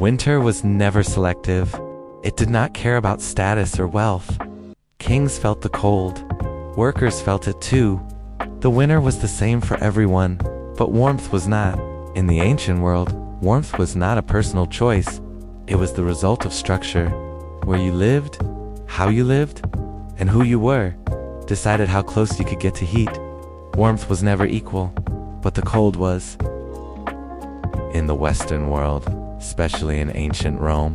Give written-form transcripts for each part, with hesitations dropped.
Winter was never selective. It did not care about status or wealth. Kings felt the cold. Workers felt it too. The winter was the same for everyone, but warmth was not. In the ancient world, warmth was not a personal choice. It was the result of structure. Where you lived, how you lived, and who you were decided how close you could get to heat. Warmth was never equal, but the cold was. In the Western world, especially in ancient Rome,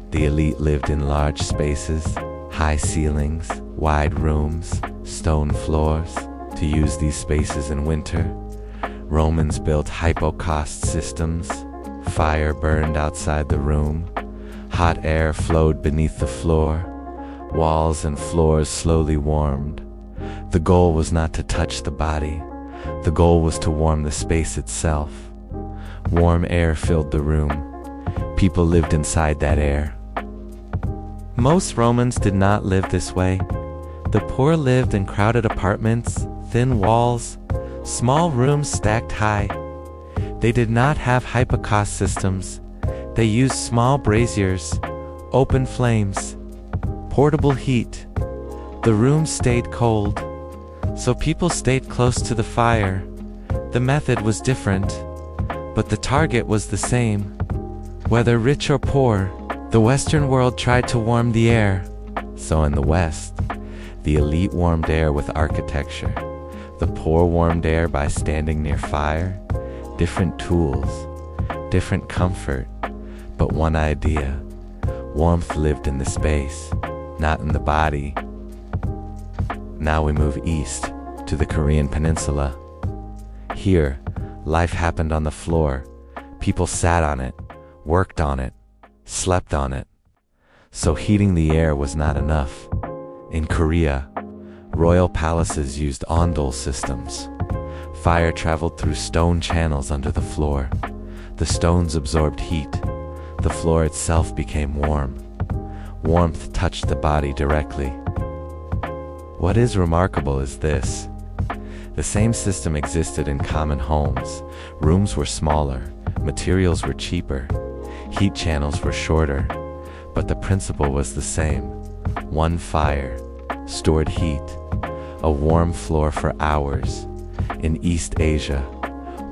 the elite lived in large spaces, high ceilings, wide rooms, stone floors. To use these spaces in winter, Romans built hypocausts systems. Fire burned outside the room. Hot air flowed beneath the floor. Walls and floors slowly warmed. The goal was not to touch the body. The goal was to warm the space itself. Warm air filled the room. People lived inside that air. Most Romans did not live this way. The poor lived in crowded apartments, thin walls, small rooms stacked high. They did not have hypocaust systems. They used small braziers, open flames, portable heat. The room stayed cold, so people stayed close to the fire. The method was different, but the target was the same. Whether rich or poor, the Western world tried to warm the air. So in the West, the elite warmed air with architecture. The poor warmed air by standing near fire. Different tools, different comfort, but one idea. Warmth lived in the space, not in the body. Now we move east to the Korean peninsula. Here, life happened on the floor. People sat on it, worked on it, slept on it. So heating the air was not enough. In Korea, royal palaces used ondol systems. Fire traveled through stone channels under the floor. The stones absorbed heat. The floor itself became warm. Warmth touched the body directly. What is remarkable is this. The same system existed in common homes. Rooms were smaller, materials were cheaper, heat channels were shorter, but the principle was the same. One fire, stored heat, a warm floor for hours. In East Asia,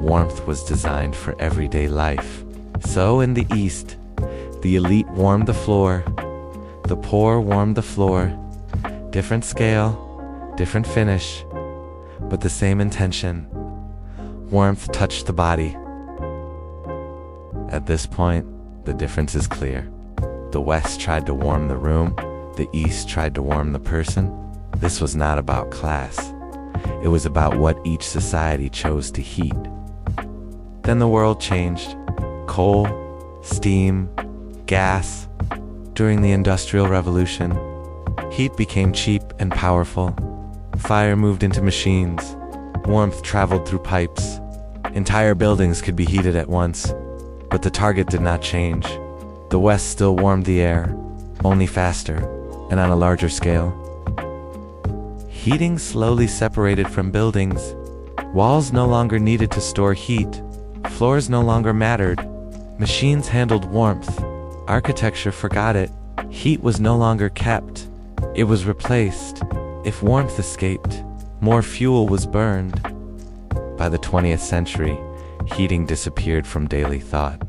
warmth was designed for everyday life. So in the East, the elite warmed the floor, the poor warmed the floor. Different scale, different finish, but the same intention. Warmth touched the body. At this point, the difference is clear. The West tried to warm the room, the East tried to warm the person. This was not about class. It was about what each society chose to heat. Then the world changed. Coal, steam, gas. During the Industrial Revolution, heat became cheap and powerful. Fire moved into machines. Warmth traveled through pipes. Entire buildings could be heated at once, but the target did not change. The West still warmed the air, only faster and on a larger scale. Heating slowly separated from buildings. Walls no longer needed to store heat. Floors no longer mattered. Machines handled warmth. Architecture forgot it. Heat was no longer kept. It was replaced. If warmth escaped, more fuel was burned. By the 20th century, heating disappeared from daily thought.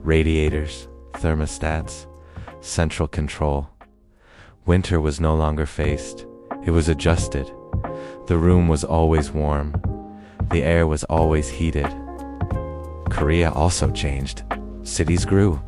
Radiators, thermostats, central control. Winter was no longer faced. It was adjusted. The room was always warm. The air was always heated. Korea also changed. Cities grew.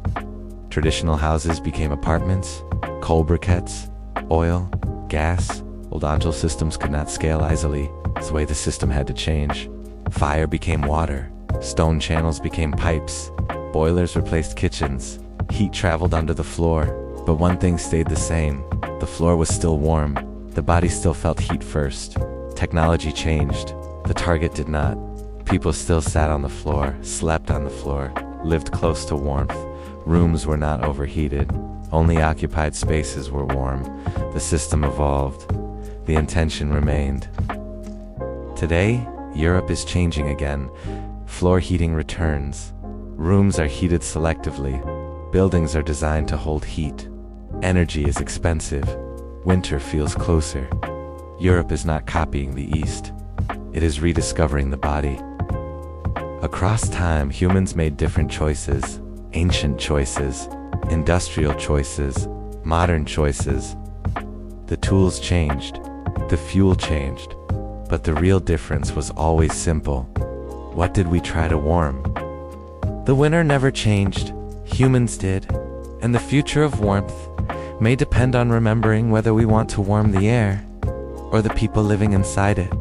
Traditional houses became apartments, coal briquettes, oil, gas. Old ondol systems could not scale easily. That's the way the system had to change. Fire became water. Stone channels became pipes. Boilers replaced kitchens. Heat traveled under the floor. But one thing stayed the same. The floor was still warm. The body still felt heat first. Technology changed. The target did not. People still sat on the floor, slept on the floor, lived close to warmth. Rooms were not overheated. Only occupied spaces were warm. The system evolved. The intention remained. Today, Europe is changing again. Floor heating returns. Rooms are heated selectively. Buildings are designed to hold heat. Energy is expensive. Winter feels closer. Europe is not copying the East. It is rediscovering the body. Across time, humans made different choices. Ancient choices, industrial choices, modern choices. The tools changed. The fuel changed. But the real difference was always simple. What did we try to warm? The winter never changed. Humans did. And the future of warmth may depend on remembering whether we want to warm the air or the people living inside it.